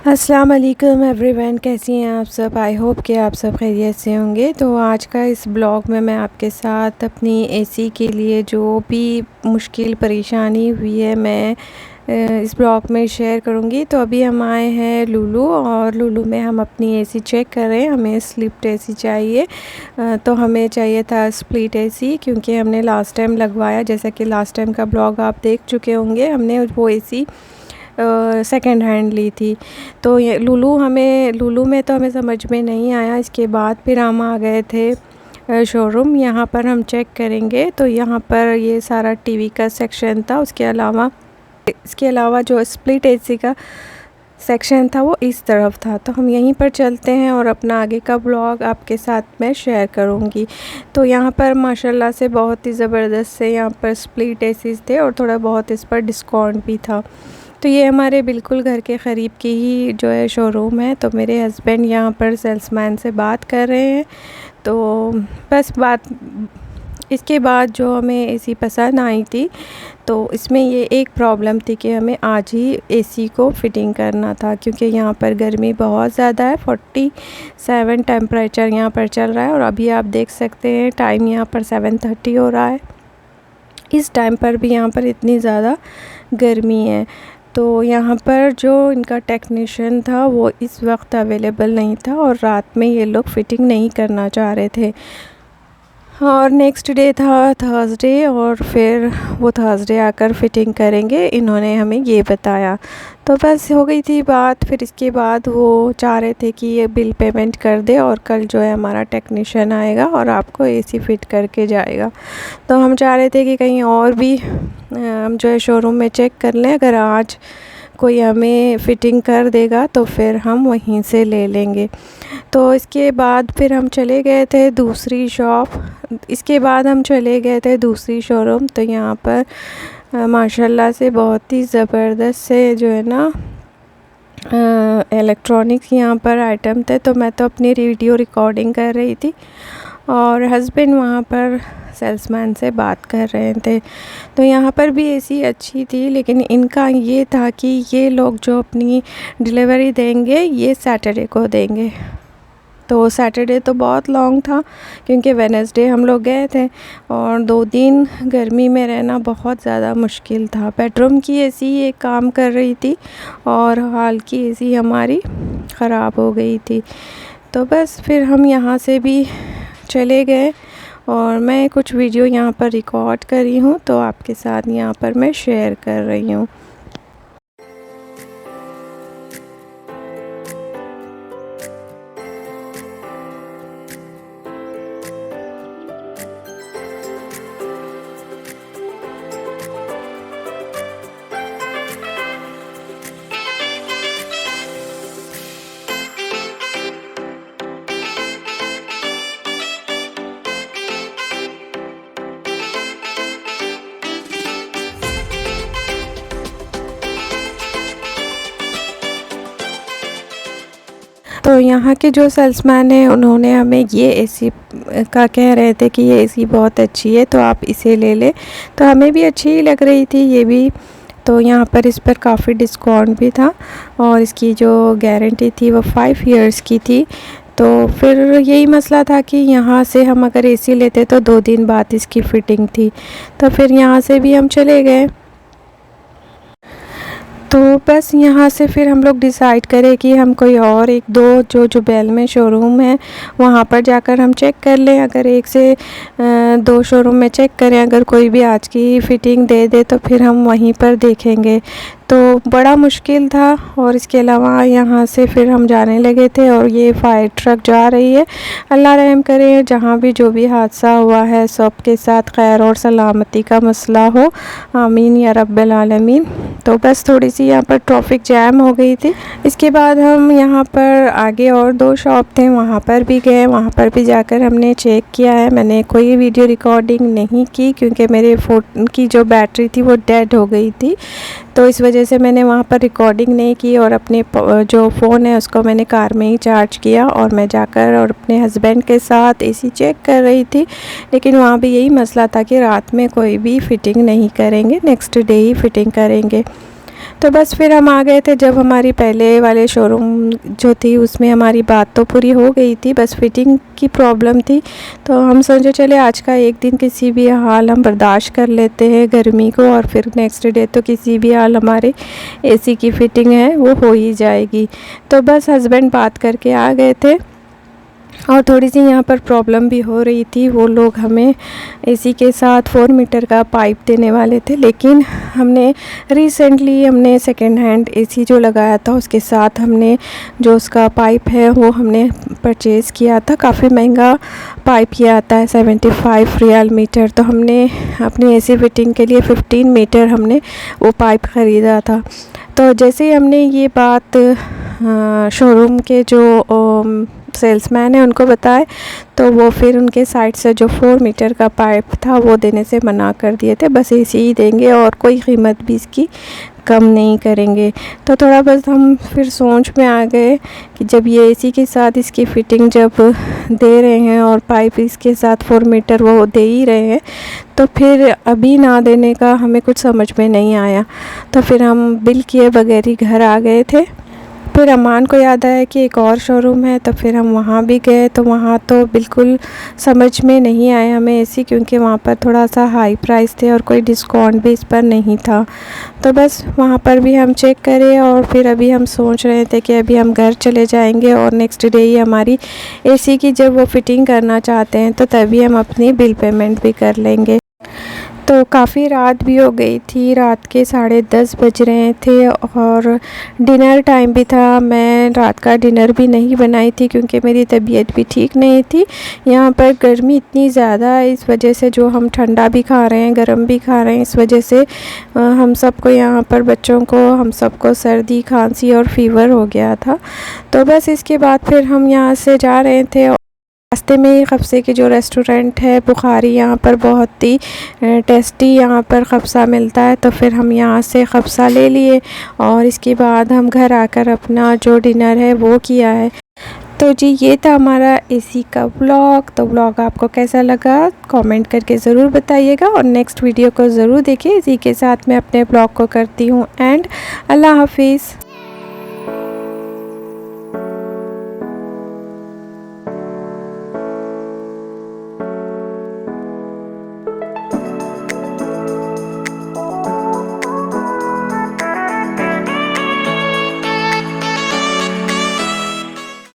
अस्सलाम वालेकुम एवरीवन, कैसी हैं आप सब। आई होप कि आप सब खैरियत से होंगे। तो आज का इस ब्लॉग में मैं आपके साथ अपनी एसी के लिए जो भी मुश्किल परेशानी हुई है मैं इस ब्लॉग में शेयर करूंगी। तो अभी हम आए हैं लुलु और लुलु में हम अपनी एसी चेक कर रहे हैं। हमें स्प्लिट एसी चाहिए। तो हमें चाहिए था स्प्लिट एसी क्योंकि हमने लास्ट टाइम लगवाया, जैसा कि लास्ट टाइम का ब्लॉग आप देख चुके होंगे। हमने वो एसी सेकंड हैंड ली थी। तो ये लुलु में तो हमें समझ में नहीं आया। इसके बाद फिर हम आ गए थे शोरूम। यहाँ पर हम चेक करेंगे तो यहाँ पर ये सारा टीवी का सेक्शन था। इसके अलावा जो स्प्लिट एसी का सेक्शन था वो इस तरफ था। तो हम यहीं पर चलते हैं और अपना आगे का ब्लॉग आपके साथ मैं शेयर करूंगी। तो यहाँ पर माशाल्लाह से बहुत ही ज़बरदस्त से यहाँ पर स्प्लिट एसीज़ थे और थोड़ा बहुत इस पर डिस्काउंट भी था। तो ये हमारे बिल्कुल घर के क़रीब की ही जो है शोरूम है। तो मेरे हस्बैंड यहाँ पर सेल्समैन से बात कर रहे हैं। तो बस इसके बाद जो हमें एसी पसंद आई थी, तो इसमें ये एक प्रॉब्लम थी कि हमें आज ही एसी को फ़िटिंग करना था क्योंकि यहाँ पर गर्मी बहुत ज़्यादा है। 47 टेम्परेचर यहाँ पर चल रहा है और अभी आप देख सकते हैं टाइम यहाँ पर 7:30 हो रहा है। इस टाइम पर भी यहाँ पर इतनी ज़्यादा गर्मी है। तो यहाँ पर जो इनका टेक्नीशियन था वो इस वक्त अवेलेबल नहीं था और रात में ये लोग फ़िटिंग नहीं करना चाह रहे थे। और नेक्स्ट डे था थर्सडे और फिर वो थर्सडे आकर फ़िटिंग करेंगे, इन्होंने हमें ये बताया। तो बस हो गई थी बात। फिर इसके बाद वो चाह रहे थे कि ये बिल पेमेंट कर दे और कल जो है हमारा टेक्नीशियन आएगा और आपको एसी फ़िट करके जाएगा। तो हम चाह रहे थे कि कहीं और भी हम जो है शोरूम में चेक कर लें। अगर आज कोई हमें फ़िटिंग कर देगा तो फिर हम वहीं से ले लेंगे। तो इसके बाद फिर हम चले गए थे दूसरी शोरूम। तो यहाँ पर माशाल्लाह से बहुत ही ज़बरदस्त से जो है ना इलेक्ट्रॉनिक्स यहाँ पर आइटम थे। तो मैं तो अपनी वीडियो रिकॉर्डिंग कर रही थी और हस्बैंड वहाँ पर सेल्समैन से बात कर रहे थे। तो यहाँ पर भी एसी अच्छी थी, लेकिन इनका ये था कि ये लोग जो अपनी डिलीवरी देंगे ये सैटरडे को देंगे। तो सैटरडे तो बहुत लॉन्ग था क्योंकि वेडनेसडे हम लोग गए थे और 2 दिन गर्मी में रहना बहुत ज़्यादा मुश्किल था। बेडरूम की एसी एक काम कर रही थी और हॉल की एसी हमारी ख़राब हो गई थी। तो बस फिर हम यहाँ से भी चले गए और मैं कुछ वीडियो यहाँ पर रिकॉर्ड करी हूँ तो आपके साथ यहाँ पर मैं शेयर कर रही हूँ। तो यहाँ के जो सेल्समैन हैं उन्होंने हमें ये एसी का कह रहे थे कि ये एसी बहुत अच्छी है तो आप इसे ले लें। तो हमें भी अच्छी ही लग रही थी ये भी। तो यहाँ पर इस पर काफ़ी डिस्काउंट भी था और इसकी जो गारंटी थी वो 5 इयर्स की थी। तो फिर यही मसला था कि यहाँ से हम अगर एसी लेते तो 2 दिन बाद इसकी फ़िटिंग थी। तो फिर यहाँ से भी हम चले गए। तो बस यहाँ से फिर हम लोग डिसाइड करें कि हम कोई और 1-2 जो जुबैल में शोरूम है वहाँ पर जाकर हम चेक कर लें। अगर 1 से 2 शोरूम में चेक करें, अगर कोई भी आज की फ़िटिंग दे दे तो फिर हम वहीं पर देखेंगे। तो बड़ा मुश्किल था और इसके अलावा यहाँ से फिर हम जाने लगे थे और ये फायर ट्रक जा रही है। अल्लाह रहम करे, जहाँ भी जो भी हादसा हुआ है सब के साथ खैर और सलामती का मसला हो, आमीन या रब्बिल आलमीन। तो बस थोड़ी सी यहाँ पर ट्रैफिक जैम हो गई थी। इसके बाद हम यहाँ पर आगे और 2 शॉप थे वहाँ पर भी गए। वहाँ पर भी जाकर हमने चेक किया है। मैंने कोई वीडियो रिकॉर्डिंग नहीं की क्योंकि मेरे फ़ोन की जो बैटरी थी वो डेड हो गई थी। तो इस वजह से मैंने वहाँ पर रिकॉर्डिंग नहीं की और अपने जो फ़ोन है उसको मैंने कार में ही चार्ज किया और मैं जाकर और अपने हस्बैंड के साथ एसी चेक कर रही थी। लेकिन वहाँ भी यही मसला था कि रात में कोई भी फ़िटिंग नहीं करेंगे, नेक्स्ट डे ही फ़िटिंग करेंगे। तो बस फिर हम आ गए थे। जब हमारी पहले वाले शोरूम जो थी उसमें हमारी बात तो पूरी हो गई थी, बस फिटिंग की प्रॉब्लम थी। तो हम सोचे चले आज का एक दिन किसी भी हाल हम बर्दाश्त कर लेते हैं गर्मी को, और फिर नेक्स्ट डे तो किसी भी हाल हमारे एसी की फ़िटिंग है वो हो ही जाएगी। तो बस हस्बैंड बात करके आ गए थे, और थोड़ी सी यहाँ पर प्रॉब्लम भी हो रही थी। वो लोग हमें एसी के साथ 4 मीटर का पाइप देने वाले थे, लेकिन हमने सेकेंड हैंड एसी जो लगाया था उसके साथ हमने जो उसका पाइप है वो हमने परचेज़ किया था। काफ़ी महंगा पाइप ये आता है, 75 रियाल मीटर। तो हमने अपनी एसी फिटिंग के लिए 15 मीटर हमने वो पाइप ख़रीदा था। तो जैसे ही हमने ये बात शोरूम के जो सेल्समैन है उनको बताए, तो वो फिर उनके साइड से जो 4 मीटर का पाइप था वो देने से मना कर दिए थे। बस एसी ही देंगे और कोई कीमत भी इसकी कम नहीं करेंगे। तो थोड़ा बस हम फिर सोच में आ गए कि जब ये एसी के साथ इसकी फ़िटिंग जब दे रहे हैं और पाइप इसके साथ 4 मीटर वो दे ही रहे हैं, तो फिर अभी ना देने का हमें कुछ समझ में नहीं आया। तो फिर हम बिल किए बगैर ही घर आ गए थे। फिर अमान को याद आया कि एक और शोरूम है, तो फिर हम वहाँ भी गए। तो वहाँ तो बिल्कुल समझ में नहीं आया हमें एसी, क्योंकि वहाँ पर थोड़ा सा हाई प्राइस थे और कोई डिस्काउंट भी इस पर नहीं था। तो बस वहाँ पर भी हम चेक करें, और फिर अभी हम सोच रहे थे कि अभी हम घर चले जाएंगे और नेक्स्ट डे ही हमारी एसी की जब वो फ़िटिंग करना चाहते हैं तो तभी हम अपनी बिल पेमेंट भी कर लेंगे। तो काफ़ी रात भी हो गई थी, रात के 10:30 बज रहे थे और डिनर टाइम भी था। मैं रात का डिनर भी नहीं बनाई थी क्योंकि मेरी तबीयत भी ठीक नहीं थी। यहाँ पर गर्मी इतनी ज़्यादा है, इस वजह से जो हम ठंडा भी खा रहे हैं, गर्म भी खा रहे हैं, इस वजह से हम सबको यहाँ पर बच्चों को हम सबको सर्दी खांसी और फ़ीवर हो गया था। तो बस इसके बाद फिर हम यहाँ से जा रहे थे। रास्ते में ही खफसे के जो रेस्टोरेंट है बुखारी, यहाँ पर बहुत ही टेस्टी यहाँ पर खफसा मिलता है। तो फिर हम यहाँ से खफसा ले लिए और इसके बाद हम घर आकर अपना जो डिनर है वो किया है। तो जी ये था हमारा एसी का व्लॉग। तो व्लॉग आपको कैसा लगा कमेंट करके ज़रूर बताइएगा, और नेक्स्ट वीडियो को ज़रूर देखिए। इसी के साथ मैं अपने व्लॉग को करती हूँ एंड अल्लाह हाफिज़।